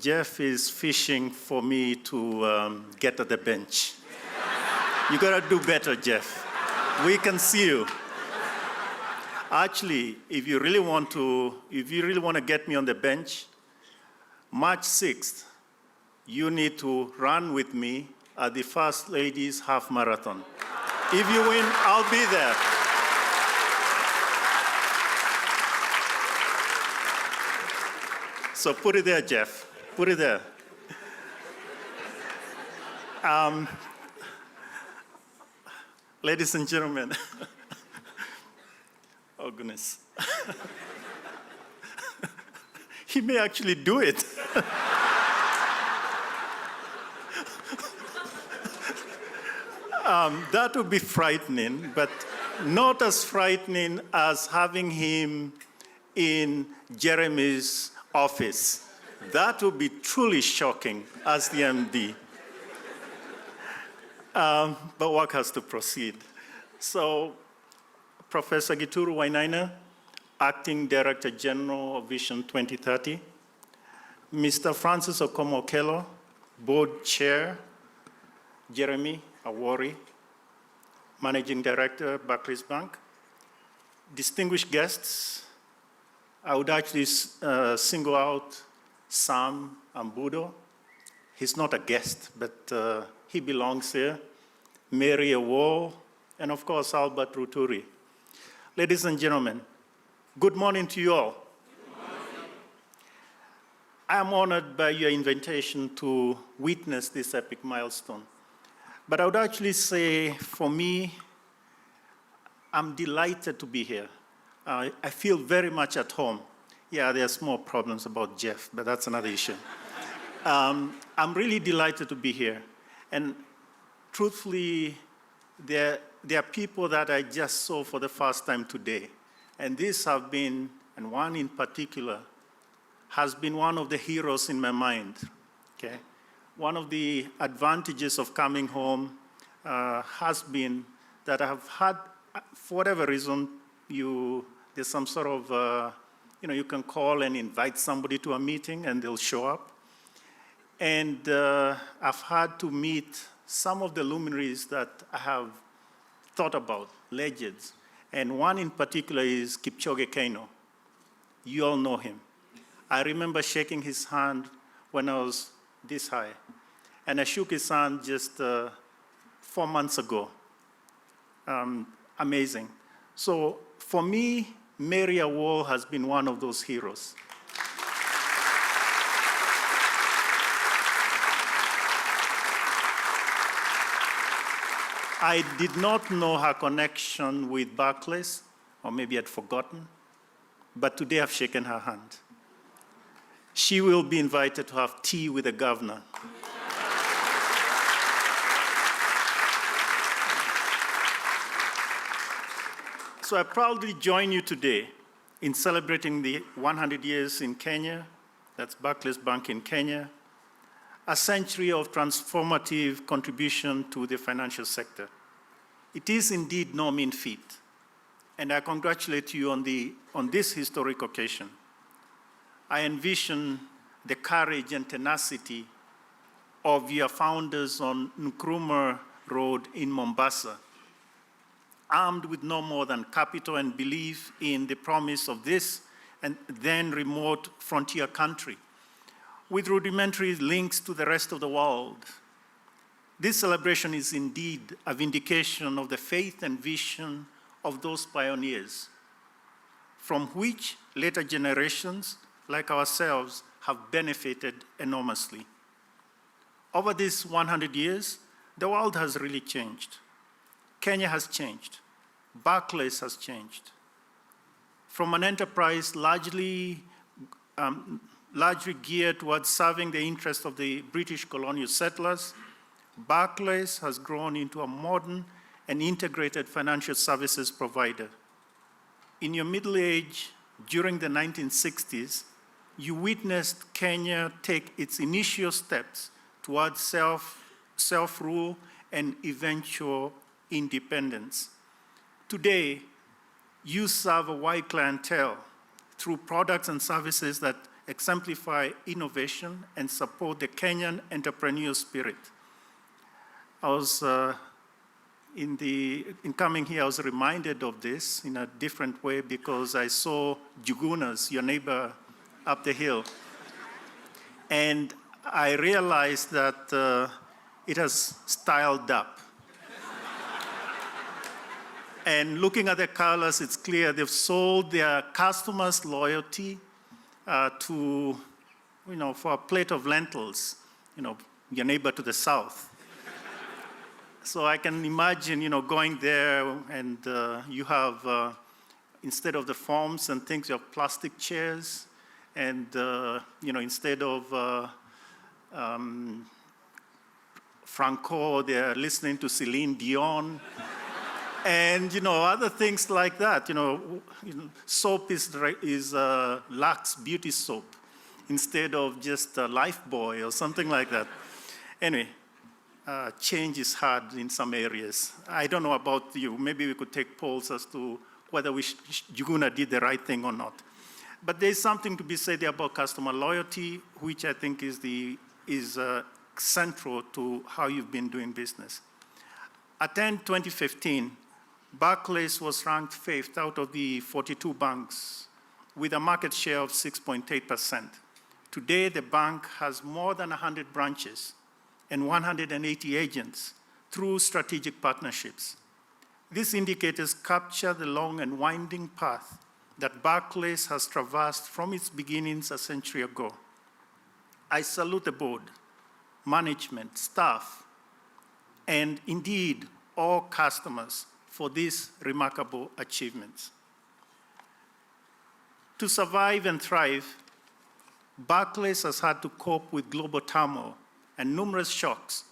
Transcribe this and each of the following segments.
Jeff is fishing for me to get at the bench. You gotta do better, Jeff. We can see you. Actually, if you really want to get me on the bench, March 6th, you need to run with me at the First Ladies Half Marathon. If you win, I'll be there. So put it there, Jeff. Put it there. Ladies and gentlemen. Oh, goodness. He may actually do it. That would be frightening, but not as frightening as having him in Jeremy's office. That would be truly shocking as the MD. But work has to proceed. So, Professor Gituru Wainaina, Acting Director General of Vision 2030. Mr. Francis Okomo-Okello, Board Chair. Jeremy Awori, Managing Director, Barclays Bank. Distinguished guests, I would actually single out Sam Ambudo. He's not a guest, but he belongs here. Mary Awol, and of course, Albert Ruturi. Ladies and gentlemen, good morning to you all. Good morning. I am honored by your invitation to witness this epic milestone. But I would actually say, for me, I'm delighted to be here. I feel very much at home. Yeah, there are small problems about Jeff, but that's another issue. I'm really delighted to be here. And truthfully, there are people that I just saw for the first time today. And these have been, and one in particular, has been one of the heroes in my mind, okay? One of the advantages of coming home has been that I have had, for whatever reason, there's some sort of, you can call and invite somebody to a meeting and they'll show up. And I've had to meet some of the luminaries that I have thought about, legends. And one in particular is Kipchoge Keino. You all know him. I remember shaking his hand when I was this high. And I shook his hand just 4 months ago. Amazing. So for me, Mary Awol has been one of those heroes. I did not know her connection with Barclays, or maybe I'd forgotten, but today I've shaken her hand. She will be invited to have tea with the governor. So I proudly join you today in celebrating the 100 years in Kenya, that's Barclays Bank in Kenya, a century of transformative contribution to the financial sector. It is indeed no mean feat, and I congratulate you on this historic occasion. I envision the courage and tenacity of your founders on Nkrumah Road in Mombasa, armed with no more than capital and belief in the promise of this and then remote frontier country, with rudimentary links to the rest of the world. This celebration is indeed a vindication of the faith and vision of those pioneers, from which later generations, like ourselves, have benefited enormously. Over these 100 years, the world has really changed. Kenya has changed. Barclays has changed. From an enterprise largely geared towards serving the interests of the British colonial settlers, Barclays has grown into a modern and integrated financial services provider. In your middle age, during the 1960s, you witnessed Kenya take its initial steps towards self-rule and eventual independence. Today, you serve a wide clientele through products and services that exemplify innovation and support the Kenyan entrepreneurial spirit. I was, in coming here, I was reminded of this in a different way because I saw Jugunas, your neighbor up the hill. And I realized that it has styled up. And looking at the colors, it's clear they've sold their customers' loyalty to, for a plate of lentils, your neighbor to the south. So I can imagine, going there and you have, instead of the forms and things, you have plastic chairs. And, instead of Franco, they're listening to Celine Dion. And, other things like that. Soap is Lux beauty soap instead of just Lifebuoy or something like that. Anyway, change is hard in some areas. I don't know about you. Maybe we could take polls as to whether Juguna did the right thing or not. But there's something to be said there about customer loyalty, which I think is central to how you've been doing business. At end 2015, Barclays was ranked 5th out of the 42 banks with a market share of 6.8%. Today, the bank has more than 100 branches and 180 agents through strategic partnerships. These indicators capture the long and winding path that Barclays has traversed from its beginnings a century ago. I salute the board, management, staff, and indeed all customers for these remarkable achievements. To survive and thrive, Barclays has had to cope with global turmoil and numerous shocks.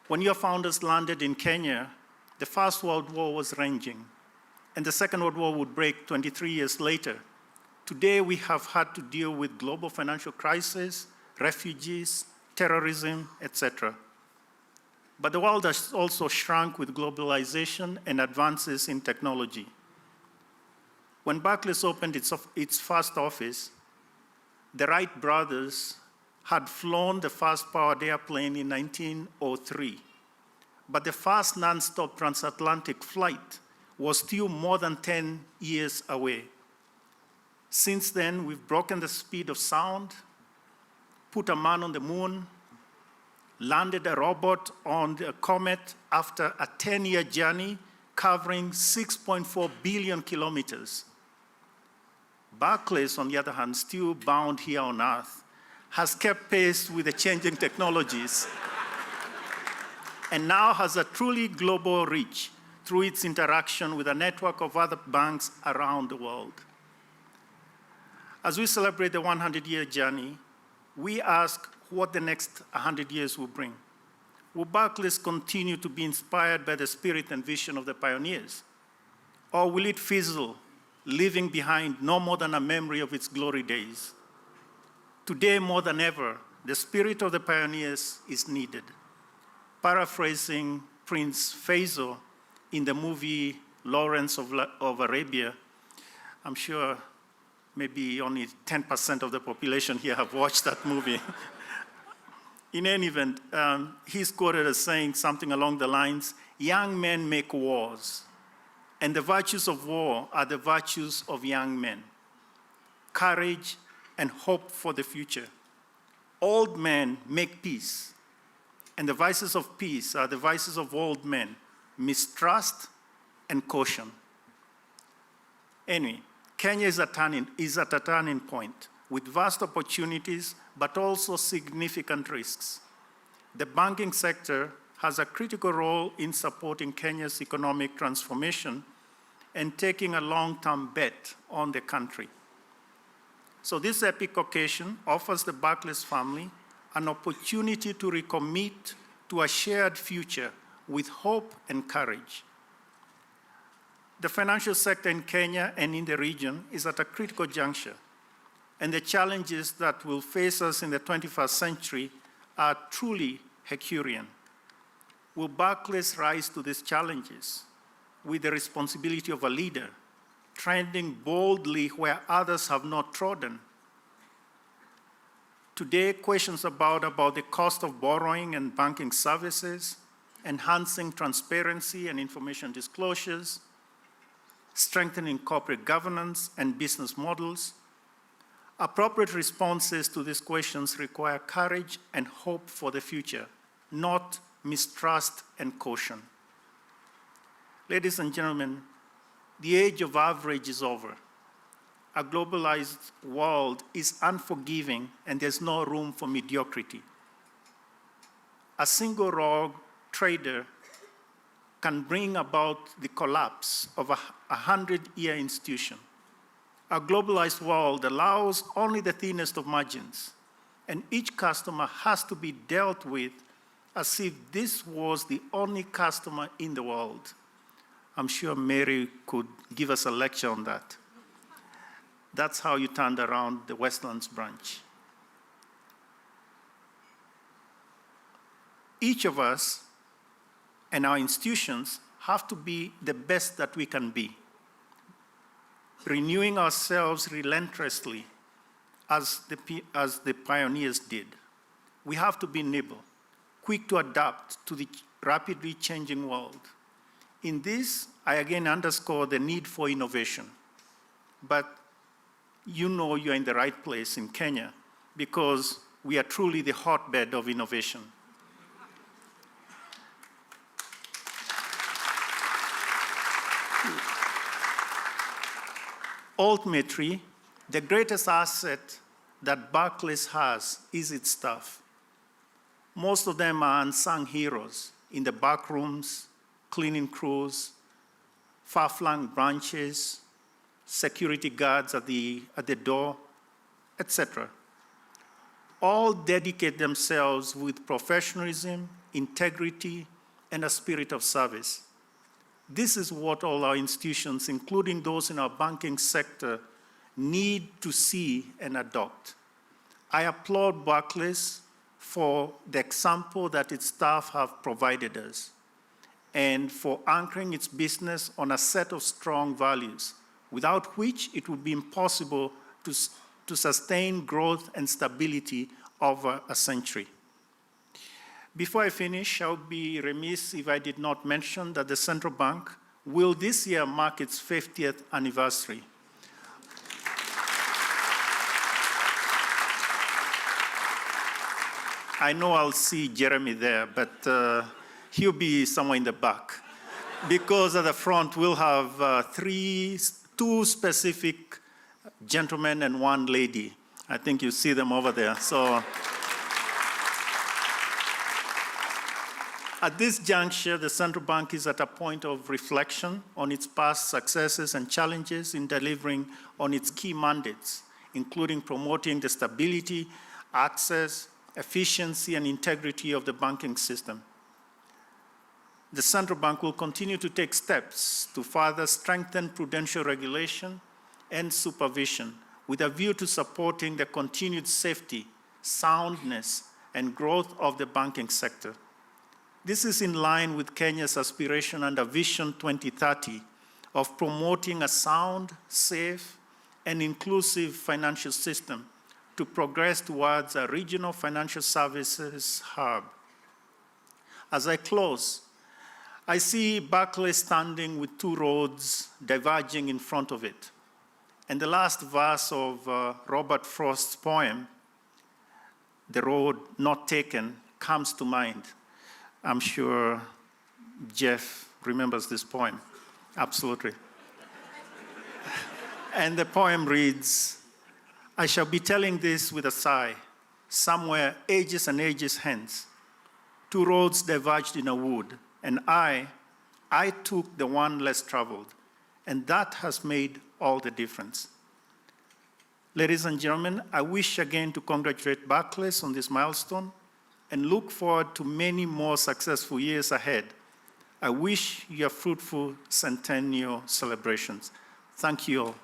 When your founders landed in Kenya, the First World War was raging, and the Second World War would break 23 years later. Today, we have had to deal with global financial crisis, refugees, terrorism, etc. But the world has also shrunk with globalization and advances in technology. When Barclays opened its first office, the Wright brothers had flown the first powered airplane in 1903. But the first non-stop transatlantic flight was still more than 10 years away. Since then, we've broken the speed of sound, put a man on the moon, landed a robot on the comet after a 10-year journey covering 6.4 billion kilometers. Barclays, on the other hand, still bound here on Earth, has kept pace with the changing technologies and now has a truly global reach through its interaction with a network of other banks around the world. As we celebrate the 100-year journey, we ask what the next 100 years will bring. Will Barclays continue to be inspired by the spirit and vision of the pioneers? Or will it fizzle, leaving behind no more than a memory of its glory days? Today, more than ever, the spirit of the pioneers is needed. Paraphrasing Prince Faisal in the movie Lawrence of Arabia, I'm sure maybe only 10% of the population here have watched that movie. In any event, he's quoted as saying something along the lines, young men make wars, and the virtues of war are the virtues of young men. Courage and hope for the future. Old men make peace, and the vices of peace are the vices of old men, mistrust and caution. Anyway, Kenya is at a turning point with vast opportunities, but also significant risks. The banking sector has a critical role in supporting Kenya's economic transformation and taking a long-term bet on the country. So this epic occasion offers the Barclays family an opportunity to recommit to a shared future with hope and courage. The financial sector in Kenya and in the region is at a critical juncture, and the challenges that will face us in the 21st century are truly Herculean. Will Barclays rise to these challenges with the responsibility of a leader, trending boldly where others have not trodden? Today, questions about the cost of borrowing and banking services, enhancing transparency and information disclosures, strengthening corporate governance and business models. Appropriate responses to these questions require courage and hope for the future, not mistrust and caution. Ladies and gentlemen, the age of average is over. A globalized world is unforgiving, and there's no room for mediocrity. A single rogue trader can bring about the collapse of a 100-year institution. A globalized world allows only the thinnest of margins, and each customer has to be dealt with as if this was the only customer in the world. I'm sure Mary could give us a lecture on that. That's how you turned around the Westlands branch. Each of us and our institutions have to be the best that we can be, renewing ourselves relentlessly as the pioneers did. We have to be nimble, quick to adapt to the rapidly changing world. In this, I again underscore the need for innovation. But you know you're in the right place in Kenya because we are truly the hotbed of innovation. Ultimately, the greatest asset that Barclays has is its staff. Most of them are unsung heroes in the back rooms, cleaning crews, far-flung branches, security guards at the door, etc. All dedicate themselves with professionalism, integrity, and a spirit of service. This is what all our institutions, including those in our banking sector, need to see and adopt. I applaud Barclays for the example that its staff have provided us and for anchoring its business on a set of strong values, without which it would be impossible to sustain growth and stability over a century. Before I finish, I would be remiss if I did not mention that the central bank will this year mark its 50th anniversary. I know I'll see Jeremy there, but he'll be somewhere in the back. Because at the front, we'll have two specific gentlemen and one lady. I think you see them over there. So at this juncture, the central bank is at a point of reflection on its past successes and challenges in delivering on its key mandates, including promoting the stability, access, efficiency, and integrity of the banking system. The central bank will continue to take steps to further strengthen prudential regulation and supervision with a view to supporting the continued safety, soundness, and growth of the banking sector. This is in line with Kenya's aspiration under Vision 2030 of promoting a sound, safe, and inclusive financial system to progress towards a regional financial services hub. As I close, I see Barclays standing with two roads diverging in front of it. And the last verse of Robert Frost's poem, "The Road Not Taken," comes to mind. I'm sure Jeff remembers this poem. Absolutely. And the poem reads, "I shall be telling this with a sigh, somewhere ages and ages hence. Two roads diverged in a wood, and I took the one less traveled, and that has made all the difference." Ladies and gentlemen, I wish again to congratulate Barclays on this milestone and look forward to many more successful years ahead. I wish you a fruitful centennial celebrations. Thank you all.